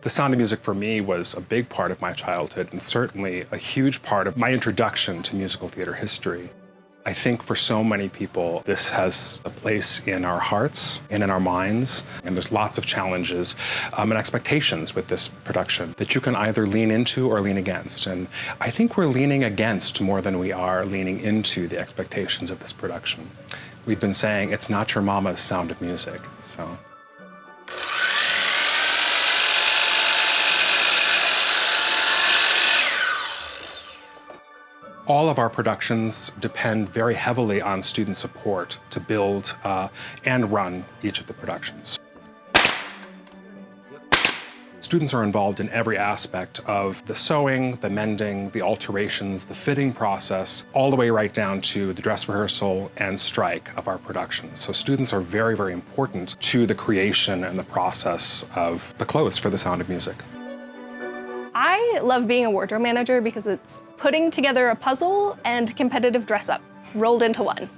The Sound of Music for me was a big part of my childhood and certainly a huge part of my introduction to musical theater history. I think for so many people, this has a place in our hearts and in our minds, and there's lots of challenges and expectations with this production that you can either lean into or lean against. And I think we're leaning against more than we are leaning into the expectations of this production. We've been saying it's not your mama's Sound of Music, so. All of our productions depend very heavily on student support to build and run each of the productions. Students are involved in every aspect of the sewing, the mending, the alterations, the fitting process, all the way right down to the dress rehearsal and strike of our productions. So students are very, very important to the creation and the process of the clothes for The Sound of Music. I love being a wardrobe manager because it's putting together a puzzle and competitive dress-up rolled into one.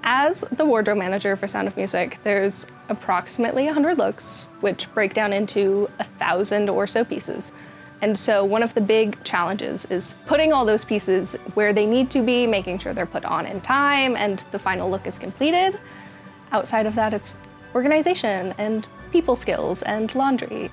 As the wardrobe manager for Sound of Music, there's approximately 100 looks, which break down into 1,000 or so pieces. And so one of the big challenges is putting all those pieces where they need to be, making sure they're put on in time and the final look is completed. Outside of that, it's organization and people skills and laundry.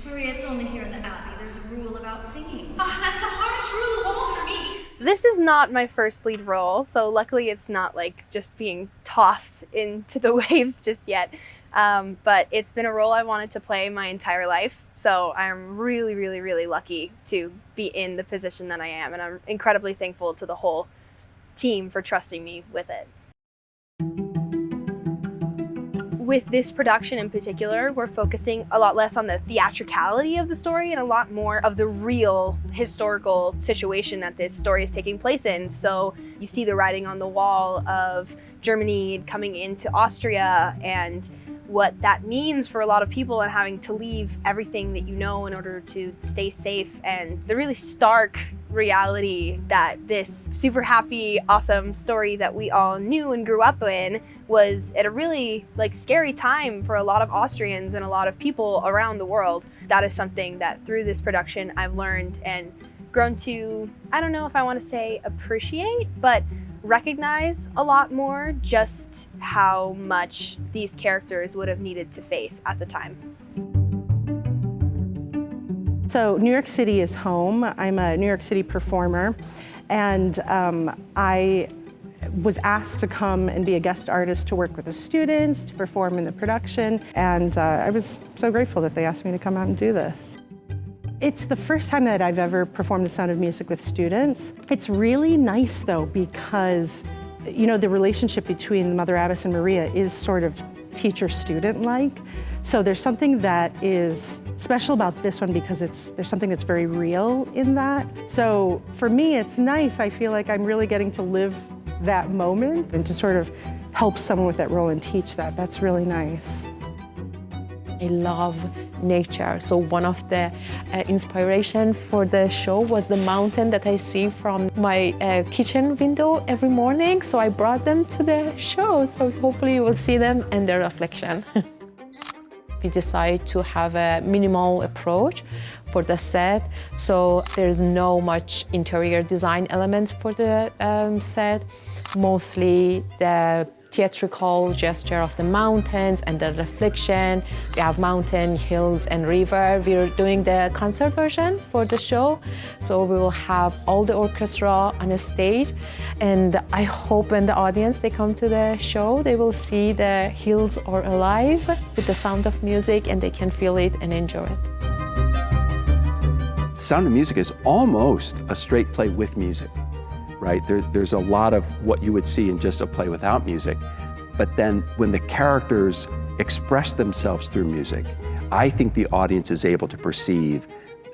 Maria, it's only here in the Abbey. There's a rule about singing. Oh, that's the hardest rule of all for me. This is not my first lead role, so luckily it's not like just being tossed into the waves just yet. But it's been a role I wanted to play my entire life, so I'm really, really, really lucky to be in the position that I am, and I'm incredibly thankful to the whole team for trusting me with it. With this production in particular, we're focusing a lot less on the theatricality of the story and a lot more of the real historical situation that this story is taking place in. So you see the writing on the wall of Germany coming into Austria and what that means for a lot of people and having to leave everything that you know in order to stay safe, and the really stark reality that this super happy, awesome story that we all knew and grew up in was at a really scary time for a lot of Austrians and a lot of people around the world. That is something that through this production I've learned and grown to, I don't know if I want to say appreciate, but recognize a lot more just how much these characters would have needed to face at the time. So New York City is home. I'm a New York City performer, and I was asked to come and be a guest artist to work with the students, to perform in the production, and I was so grateful that they asked me to come out and do this. It's the first time that I've ever performed The Sound of Music with students. It's really nice though, because the relationship between Mother Abbess and Maria is sort of teacher-student-like. So there's something that is special about this one because there's something that's very real in that. So for me, it's nice. I feel like I'm really getting to live that moment and to sort of help someone with that role and teach that. That's really nice. I love nature, so one of the inspiration for the show was the mountain that I see from my kitchen window every morning, so I brought them to the show, so hopefully you will see them and their reflection. We decided to have a minimal approach for the set, so there's no much interior design elements for the set, mostly the theatrical gesture of the mountains and the reflection. We have mountain, hills, and river. We're doing the concert version for the show, so we will have all the orchestra on a stage. And I hope when the audience, they come to the show, they will see the hills are alive with the Sound of Music and they can feel it and enjoy it. The Sound of Music is almost a straight play with music. Right? There's a lot of what you would see in just a play without music. But then when the characters express themselves through music, I think the audience is able to perceive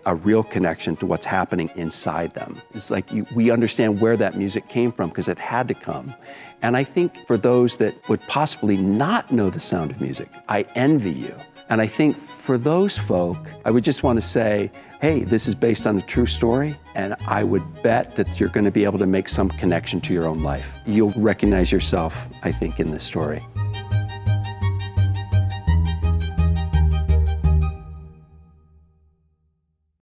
a real connection to what's happening inside them. It's like we understand where that music came from because it had to come. And I think for those that would possibly not know the Sound of Music, I envy you. And I think for those folk, I would just want to say, hey, this is based on a true story, and I would bet that you're going to be able to make some connection to your own life. You'll recognize yourself, I think, in this story.